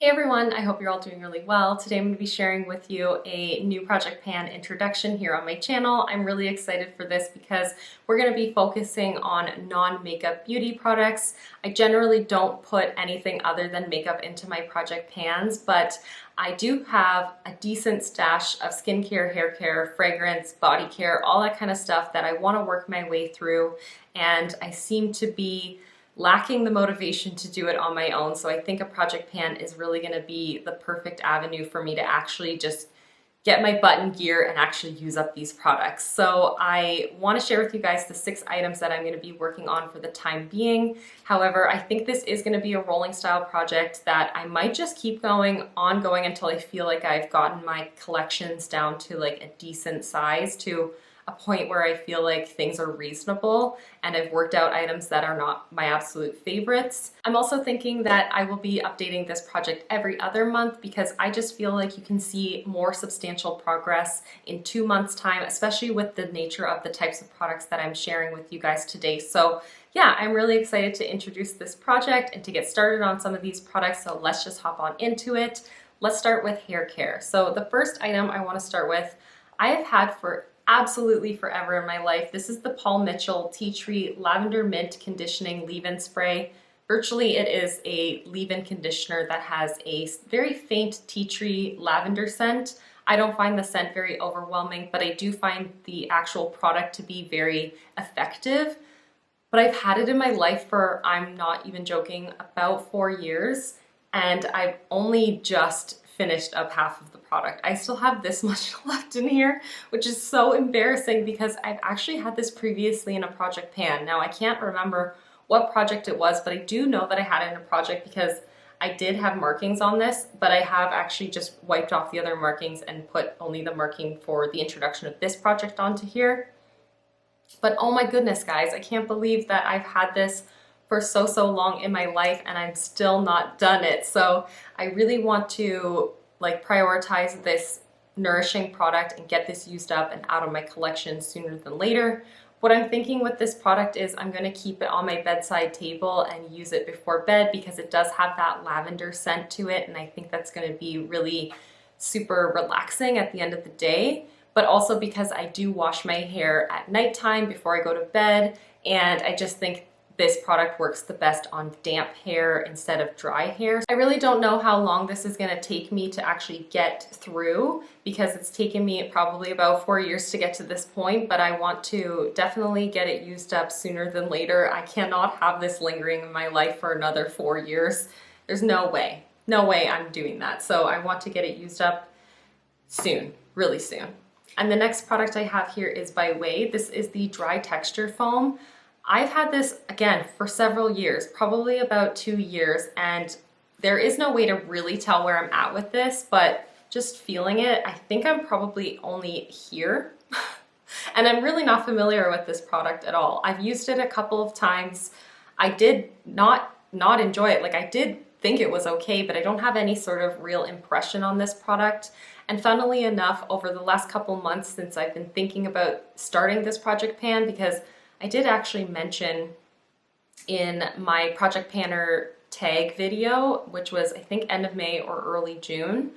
Hey everyone, I hope you're all doing really well. Today I'm going to be sharing with you a new Project Pan introduction here on my channel. I'm really excited for this because we're going to be focusing on non-makeup beauty products. I generally don't put anything other than makeup into my Project Pans, but I do have a decent stash of skincare, hair care, fragrance, body care, all that kind of stuff that I want to work my way through, and I seem to be lacking the motivation to do it on my own. So I think a Project Pan is really going to be the perfect avenue for me to actually just get my butt in gear and actually use up these products. So I want to share with you guys the 6 items that I'm going to be working on for the time being. However, I think this is going to be a rolling style project that I might just keep ongoing until I feel like I've gotten my collections down to like a decent size, to a point where I feel like things are reasonable and I've worked out items that are not my absolute favorites. I'm also thinking that I will be updating this project every other month because I just feel like you can see more substantial progress in 2 months' time, especially with the nature of the types of products that I'm sharing with you guys today. So yeah, I'm really excited to introduce this project and to get started on some of these products. So let's just hop on into it. Let's start with hair care. So the first item I want to start with, I have had for absolutely forever in my life. This is the Paul Mitchell Tea Tree Lavender Mint Conditioning Leave-In Spray. Virtually it is a leave-in conditioner that has a very faint tea tree lavender scent. I don't find the scent very overwhelming, but I do find the actual product to be very effective. But I've had it in my life for, I'm not even joking, about 4 years, and I've only just finished up half of the product. I still have this much left in here, which is so embarrassing because I've actually had this previously in a Project Pan. Now I can't remember what project it was, but I do know that I had it in a project because I did have markings on this, but I have actually just wiped off the other markings and put only the marking for the introduction of this project onto here. But oh my goodness, guys, I can't believe that I've had this for so long in my life and I'm still not done it. So I really want to like prioritize this nourishing product and get this used up and out of my collection sooner than later. What I'm thinking with this product is I'm going to keep it on my bedside table and use it before bed because it does have that lavender scent to it, and I think that's going to be really super relaxing at the end of the day. But also because I do wash my hair at nighttime before I go to bed, and I just think this product works the best on damp hair instead of dry hair. I really don't know how long this is going to take me to actually get through because it's taken me probably about 4 years to get to this point, but I want to definitely get it used up sooner than later. I cannot have this lingering in my life for another 4 years. There's no way I'm doing that. So I want to get it used up soon, really soon. And the next product I have here is by Way. This is the Dry Texture Foam. I've had this, again, for several years, probably about 2 years, and there is no way to really tell where I'm at with this, but just feeling it, I think I'm probably only here. And I'm really not familiar with this product at all. I've used it a couple of times. I did not enjoy it. Like, I did think it was okay, but I don't have any sort of real impression on this product. And funnily enough, over the last couple months since I've been thinking about starting this Project Pan, because I did actually mention in my Project Panner tag video, which was I think end of May or early June,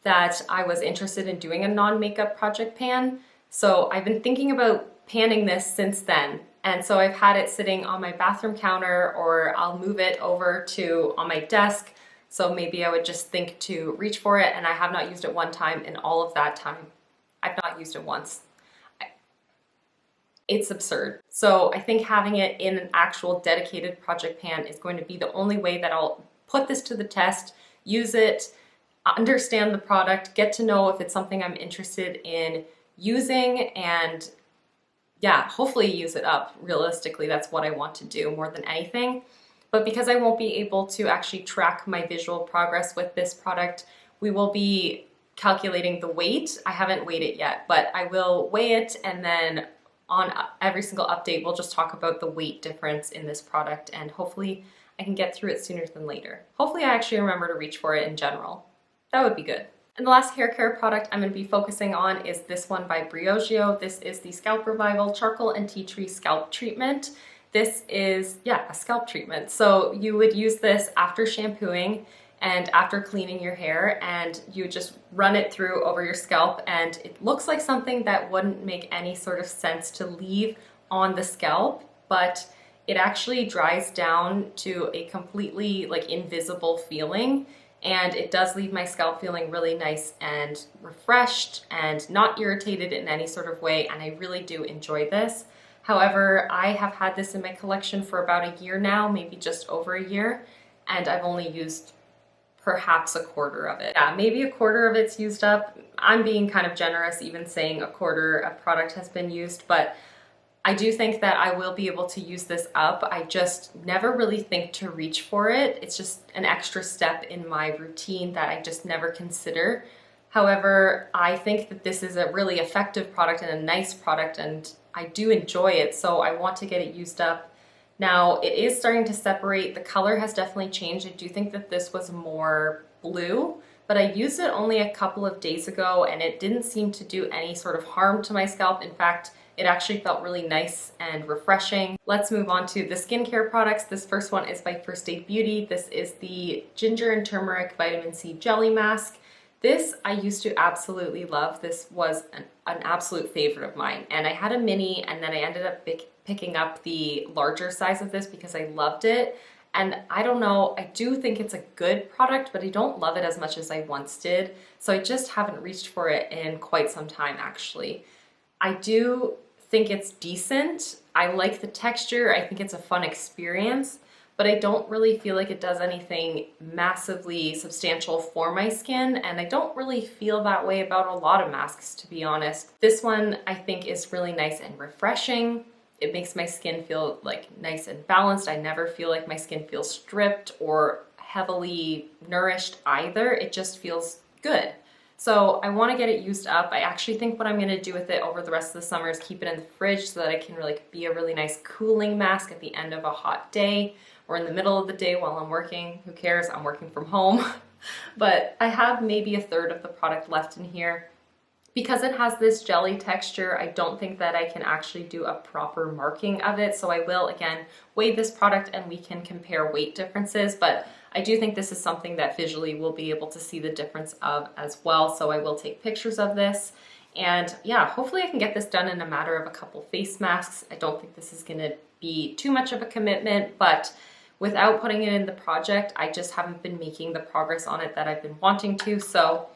that I was interested in doing a non-makeup Project Pan. So I've been thinking about panning this since then. And so I've had it sitting on my bathroom counter, or I'll move it over to on my desk. So maybe I would just think to reach for it, and I have not used it one time in all of that time. I've not used it once. It's absurd. So I think having it in an actual dedicated Project Pan is going to be the only way that I'll put this to the test, use it, understand the product, get to know if it's something I'm interested in using, and yeah, hopefully use it up. Realistically, that's what I want to do more than anything. But because I won't be able to actually track my visual progress with this product, we will be calculating the weight. I haven't weighed it yet, but I will weigh it, and then on every single update, we'll just talk about the weight difference in this product, and hopefully I can get through it sooner than later. Hopefully I actually remember to reach for it in general. That would be good. And the last hair care product I'm going to be focusing on is this one by Briogeo. This is the Scalp Revival Charcoal and Tea Tree Scalp Treatment. This is, yeah, a scalp treatment. So you would use this after shampooing. and after cleaning your hair, and you just run it through over your scalp, and it looks like something that wouldn't make any sort of sense to leave on the scalp, but it actually dries down to a completely like invisible feeling, and it does leave my scalp feeling really nice and refreshed and not irritated in any sort of way, and I really do enjoy this. However, I have had this in my collection for about a year now, maybe just over a year, and I've only used perhaps a quarter of it. Yeah, maybe a quarter of it's used up. I'm being kind of generous even saying a quarter of product has been used, but I do think that I will be able to use this up. I just never really think to reach for it. It's just an extra step in my routine that I just never consider. However, I think that this is a really effective product and a nice product, and I do enjoy it, so I want to get it used up. Now, it is starting to separate. The color has definitely changed. I do think that this was more blue, but I used it only a couple of days ago and it didn't seem to do any sort of harm to my scalp. In fact, it actually felt really nice and refreshing. Let's move on to the skincare products. This first one is by First Aid Beauty. This is the Ginger and Turmeric Vitamin C Jelly Mask. This I used to absolutely love. This was an absolute favorite of mine. And I had a mini, and then I ended up picking up the larger size of this because I loved it. And I don't know, I do think it's a good product, but I don't love it as much as I once did. So I just haven't reached for it in quite some time, actually. I do think it's decent. I like the texture. I think it's a fun experience, but I don't really feel like it does anything massively substantial for my skin, and I don't really feel that way about a lot of masks, to be honest. This one I think is really nice and refreshing. It makes my skin feel like nice and balanced. I never feel like my skin feels stripped or heavily nourished either. It just feels good. So I want to get it used up. I actually think what I'm going to do with it over the rest of the summer is keep it in the fridge so that it can really be a really nice cooling mask at the end of a hot day or in the middle of the day while I'm working. Who cares? I'm working from home. But I have maybe a third of the product left in here. Because it has this jelly texture, I don't think that I can actually do a proper marking of it. So I will, again, weigh this product and we can compare weight differences. But I do think this is something that visually we'll be able to see the difference of as well. So I will take pictures of this. And yeah, hopefully I can get this done in a matter of a couple face masks. I don't think this is going to be too much of a commitment, but without putting it in the project, I just haven't been making the progress on it that I've been wanting to. So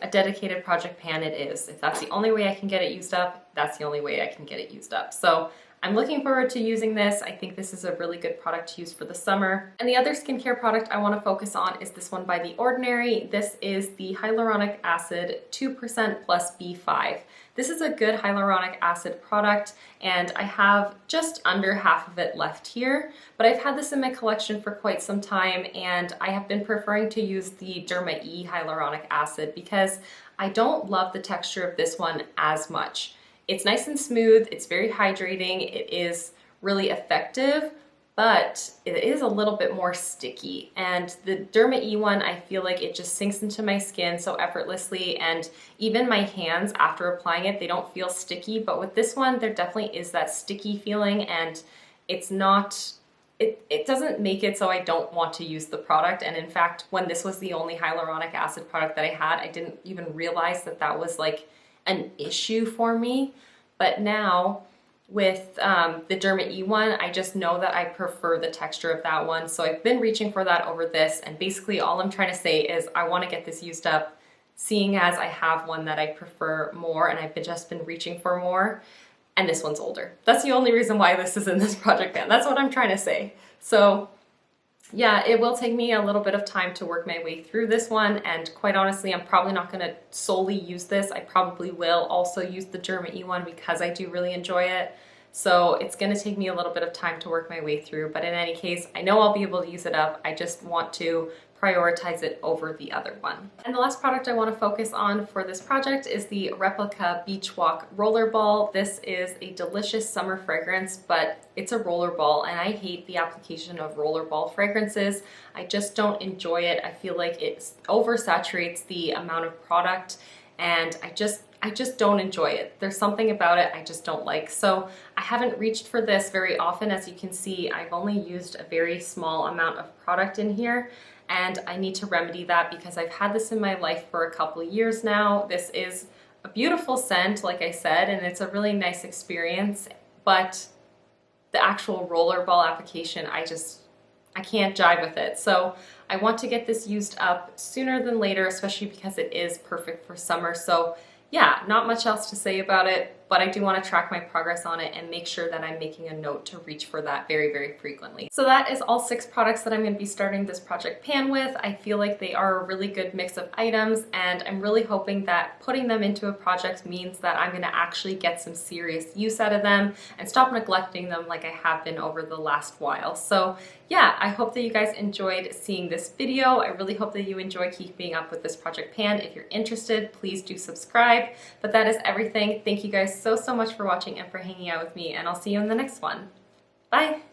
a dedicated project pan it is. If that's the only way I can get it used up, that's the only way I can get it used up. So I'm looking forward to using this. I think this is a really good product to use for the summer. And the other skincare product I want to focus on is this one by The Ordinary. This is the hyaluronic acid 2% plus B5. This is a good hyaluronic acid product, and I have just under half of it left here, but I've had this in my collection for quite some time, and I have been preferring to use the Derma E hyaluronic acid because I don't love the texture of this one as much. It's nice and smooth, it's very hydrating, it is really effective, but it is a little bit more sticky. And the Derma E one, I feel like it just sinks into my skin so effortlessly, and even my hands after applying it, they don't feel sticky. But with this one, there definitely is that sticky feeling, and it's not, it doesn't make it so I don't want to use the product. And in fact, when this was the only hyaluronic acid product that I had, I didn't even realize that that was like an issue for me. But now, with the Derma E one, I just know that I prefer the texture of that one. So I've been reaching for that over this, and basically all I'm trying to say is I want to get this used up, seeing as I have one that I prefer more and I've just been reaching for more, and this one's older. That's the only reason why this is in this project pan. That's what I'm trying to say. So yeah, it will take me a little bit of time to work my way through this one, and quite honestly, I'm probably not going to solely use this. I probably will also use the Derma E one because I do really enjoy it. So it's going to take me a little bit of time to work my way through, but in any case, I know I'll be able to use it up. I just want to prioritize it over the other one. And the last product I want to focus on for this project is the Replica Beach Walk Rollerball. This is a delicious summer fragrance, but it's a rollerball, and I hate the application of rollerball fragrances. I just don't enjoy it. I feel like it oversaturates the amount of product, and I just don't enjoy it. There's something about it I just don't like. So I haven't reached for this very often. As you can see, I've only used a very small amount of product in here, and I need to remedy that because I've had this in my life for a couple years now. This is a beautiful scent, like I said, and it's a really nice experience, but the actual rollerball application, I can't jive with it. So I want to get this used up sooner than later, especially because it is perfect for summer. So yeah, not much else to say about it, but I do want to track my progress on it and make sure that I'm making a note to reach for that very, very frequently. So that is all 6 products that I'm going to be starting this project pan with. I feel like they are a really good mix of items, and I'm really hoping that putting them into a project means that I'm going to actually get some serious use out of them and stop neglecting them like I have been over the last while. So yeah, I hope that you guys enjoyed seeing this video. I really hope that you enjoy keeping up with this project pan. If you're interested, please do subscribe. But that is everything. Thank you guys so much for watching and for hanging out with me, and I'll see you in the next one. Bye!